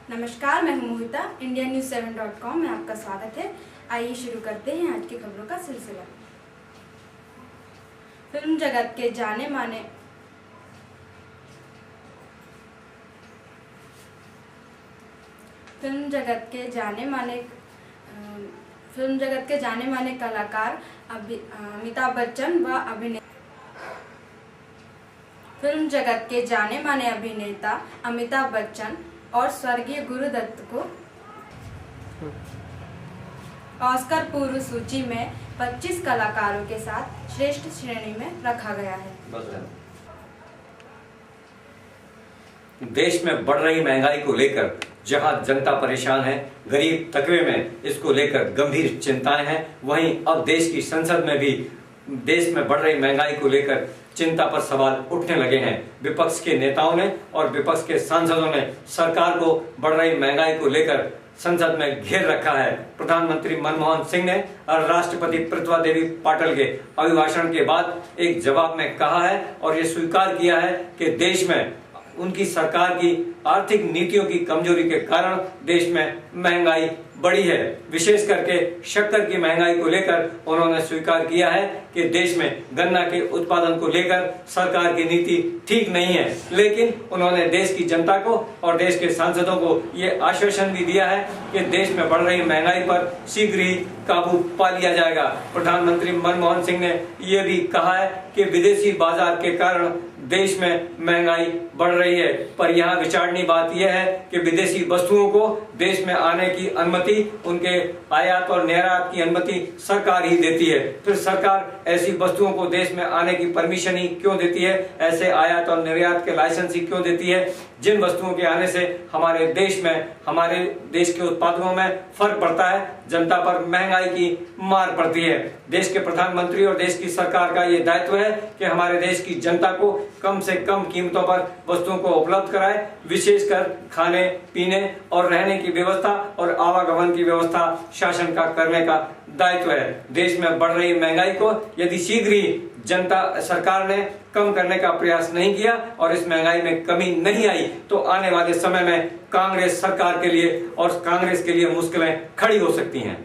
नमस्कार, मैं हूं मोहिता। इंडिया न्यूज़ 7.com में आपका स्वागत है। आइए शुरू करते हैं आज की खबरों का सिलसिला। फिल्म जगत के जाने माने कलाकार अमिताभ बच्चन व अभिनेता अमिताभ बच्चन और स्वर्गीय गुरुदत्त को ऑस्कर पूर्व सूची में 25 कलाकारों के साथ श्रेष्ठ श्रेणी में रखा गया है। देश में बढ़ रही महंगाई को लेकर जहां जनता परेशान है, गरीब तबके में इसको लेकर गंभीर चिंताएं हैं, वहीं अब देश की संसद में भी देश में बढ़ रही महंगाई को लेकर चिंता पर सवाल उठने लगे हैं। विपक्ष के नेताओं ने और विपक्ष के सांसदों ने सरकार को बढ़ रही महंगाई को लेकर संसद में घेर रखा है। प्रधानमंत्री मनमोहन सिंह ने और राष्ट्रपति प्रतिभा देवी पाटिल के अभिभाषण के बाद एक जवाब में कहा है और ये स्वीकार किया है कि देश में उनकी सरकार की आर्थिक नीतियों की कमजोरी के कारण देश में महंगाई बढ़ी है। विशेष करके शक्कर की महंगाई को लेकर उन्होंने स्वीकार किया है कि देश में गन्ना के उत्पादन को लेकर सरकार की नीति ठीक नहीं है, लेकिन उन्होंने देश की जनता को और देश के सांसदों को ये आश्वासन भी दिया है कि देश में बढ़ रही महंगाई पर शीघ्र ही काबू पा लिया जाएगा। प्रधानमंत्री मनमोहन सिंह ने यह भी कहा है कि विदेशी बाजार के कारण देश में महंगाई बढ़ रही है, पर यहाँ विचारनीय बात यह है कि विदेशी वस्तुओं को देश में आने की अनुमति, उनके आयात और निर्यात की अनुमति सरकार ही देती है। फिर सरकार ऐसी वस्तुओं को देश में आने की परमिशन ही क्यों देती है, ऐसे आयात और निर्यात के लाइसेंस ही क्यों देती है, जिन वस्तुओं के आने से हमारे देश के उत्पादों में फर्क पड़ता है, जनता पर महंगाई की मार पड़ती है। देश के प्रधानमंत्री और देश की सरकार का ये दायित्व है कि हमारे देश की जनता को कम से कम कीमतों पर वस्तुओं को उपलब्ध कराए, विशेषकर खाने पीने और रहने की व्यवस्था और आवागमन की व्यवस्था शासन का करने का दायित्व है। देश में बढ़ रही महंगाई को यदि शीघ्र ही सरकार ने कम करने का प्रयास नहीं किया और इस महंगाई में कमी नहीं आई तो आने वाले समय में कांग्रेस सरकार के लिए और कांग्रेस के लिए मुश्किलें खड़ी हो सकती हैं।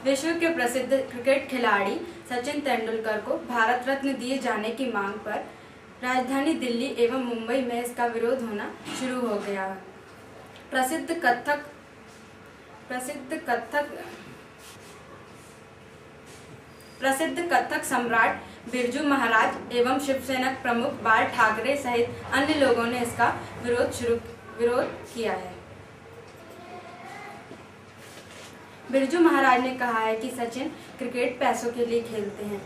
विश्व के प्रसिद्ध क्रिकेट खिलाड़ी सचिन तेंदुलकर को भारत रत्न दिए जाने की मांग पर राजधानी दिल्ली एवं मुंबई में इसका विरोध होना शुरू हो गया। प्रसिद्ध कथक सम्राट बिरजू महाराज एवं शिवसेना प्रमुख बाल ठाकरे सहित अन्य लोगों ने इसका विरोध किया है। बिरजू महाराज ने कहा है कि सचिन क्रिकेट पैसों के लिए खेलते हैं।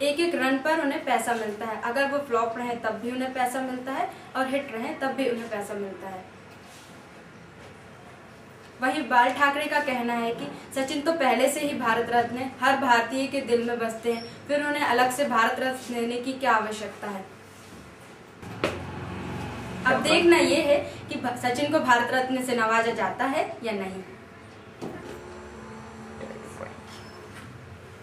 एक एक रन पर उन्हें पैसा मिलता है। अगर वो फ्लॉप रहे तब भी उन्हें पैसा मिलता है और हिट रहे तब भी उन्हें पैसा मिलता है। वहीं बाल ठाकरे का कहना है कि सचिन तो पहले से ही भारत रत्न है, हर भारतीय के दिल में बसते हैं, फिर उन्हें अलग से भारत रत्न देने की क्या आवश्यकता है। अब देखना ये है कि सचिन को भारत रत्न से नवाजा जाता है या नहीं।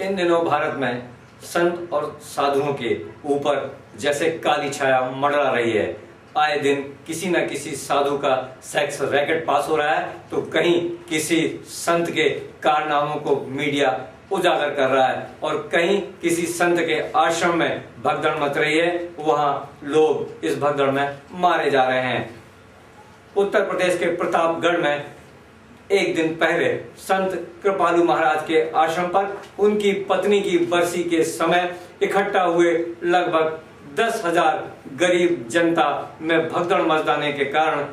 इन दिनों भारत में संत और साधुओं के ऊपर जैसे काली छाया मंडरा रही है। आए दिन किसी न किसी साधु का सेक्स रैकेट पास हो रहा है तो कहीं किसी संत के कारनामों को मीडिया उजागर कर रहा है और कहीं किसी संत के आश्रम में भगदड़ मच रही है, वहां लोग इस भगदड़ में मारे जा रहे हैं। उत्तर प्रदेश के प्रतापगढ़ में एक दिन पहले संत कृपालु महाराज के आश्रम पर उनकी पत्नी की बरसी के समय इकट्ठा हुए लगभग 10,000 गरीब जनता में भगदड़ मच जाने के कारण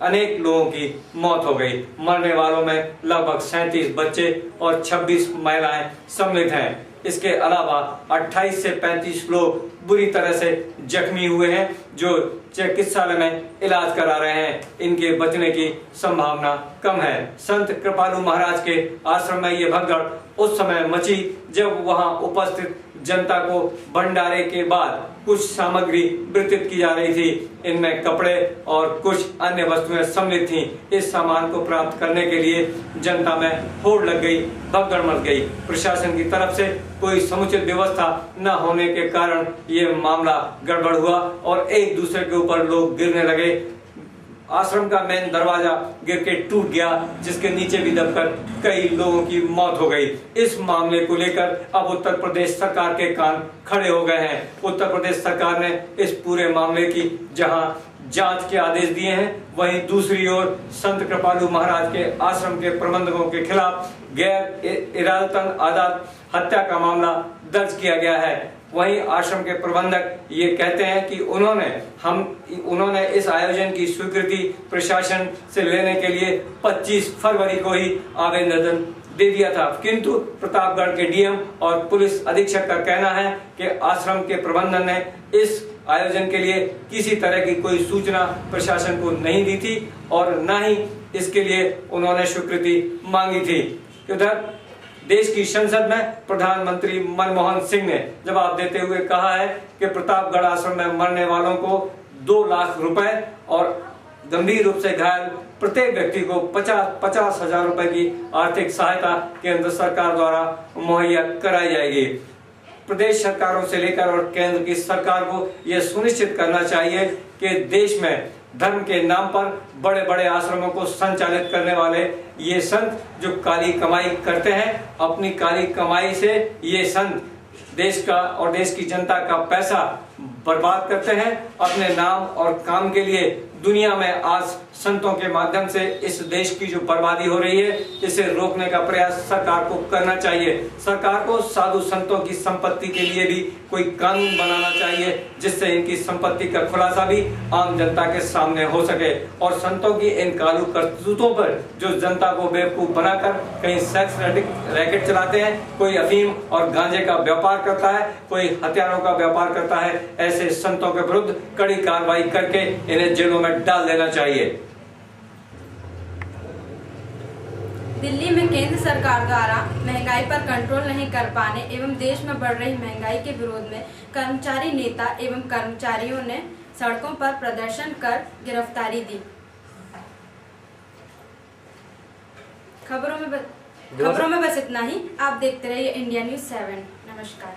अनेक लोगों की मौत हो गई। मरने वालों में लगभग 37 बच्चे और 26 महिलाएं सम्मिलित हैं। इसके अलावा 28 से 35 लोग बुरी तरह से जख्मी हुए हैं, जो चिकित्सालय में इलाज करा रहे हैं। इनके बचने की संभावना कम है। संत कृपालु महाराज के आश्रम में ये भगदड़ उस समय मची जब वहां उपस्थित जनता को भंडारे के बाद कुछ सामग्री वितरित की जा रही थी। इनमें कपड़े और कुछ अन्य वस्तुएं सम्मिलित थीं। इस सामान को प्राप्त करने के लिए जनता में होड़ लग गई, भगदड़ मच गई। प्रशासन की तरफ से कोई समुचित व्यवस्था न होने के कारण ये मामला गड़बड़ हुआ और एक दूसरे के ऊपर लोग गिरने लगे। आश्रम का मेन दरवाजा गिर के टूट गया, जिसके नीचे भी दबकर कई लोगों की मौत हो गई। इस मामले को लेकर अब उत्तर प्रदेश सरकार के कान खड़े हो गए हैं। उत्तर प्रदेश सरकार ने इस पूरे मामले की जहां जांच के आदेश दिए हैं, वहीं दूसरी ओर संत कृपालु महाराज के आश्रम के प्रबंधकों के खिलाफ गैर इरादतन आदात हत्या का मामला दर्ज किया गया है। वहीं आश्रम के प्रबंधक ये कहते हैं कि उन्होंने इस आयोजन की स्वीकृति प्रशासन से लेने के लिए 25 फरवरी को ही आवेदन दे दिया था, किंतु प्रतापगढ़ के डीएम और पुलिस अधीक्षक का कहना है कि आश्रम के प्रबंधन ने इस आयोजन के लिए किसी तरह की कोई सूचना प्रशासन को नहीं दी थी और न ही इसके लिए उन्होंने स्वीकृति मांगी थी। उधर देश की संसद में प्रधानमंत्री मनमोहन सिंह ने जवाब देते हुए कहा है कि प्रतापगढ़ आश्रम में मरने वालों को 2 लाख रुपए और गंभीर रूप से घायल प्रत्येक व्यक्ति को 50,000 रुपए की आर्थिक सहायता केंद्र सरकार द्वारा मुहैया कराई जाएगी। प्रदेश सरकारों से लेकर और केंद्र की सरकार को यह सुनिश्चित करना चाहिए कि देश में धर्म के नाम पर बड़े बड़े आश्रमों को संचालित करने वाले ये संत जो काली कमाई करते हैं, अपनी काली कमाई से ये संत देश का और देश की जनता का पैसा बर्बाद करते हैं अपने नाम और काम के लिए। दुनिया में आज संतों के माध्यम से इस देश की जो बर्बादी हो रही है, इसे रोकने का प्रयास सरकार को करना चाहिए। सरकार को साधु संतों की संपत्ति के लिए भी कोई कानून बनाना चाहिए, जिससे इनकी संपत्ति का खुलासा भी आम जनता के सामने हो सके और संतों की इन कालू करतूतों पर जो जनता को बेवकूफ बनाकर कहीं सेक्स रैकेट चलाते हैं, कोई अफीम और गांजे का व्यापार करता है, कोई हथियारों का व्यापार करता है, ऐसे संतों के विरुद्ध कड़ी कार्रवाई करके इन्हें जेलों में डाल देना चाहिए। दिल्ली में केंद्र सरकार द्वारा महंगाई पर कंट्रोल नहीं कर पाने एवं देश में बढ़ रही महंगाई के विरोध में कर्मचारी नेता एवं कर्मचारियों ने सड़कों पर प्रदर्शन कर गिरफ्तारी दी। खबरों में बस इतना ही। आप देखते रहिए इंडिया न्यूज़ 7। नमस्कार।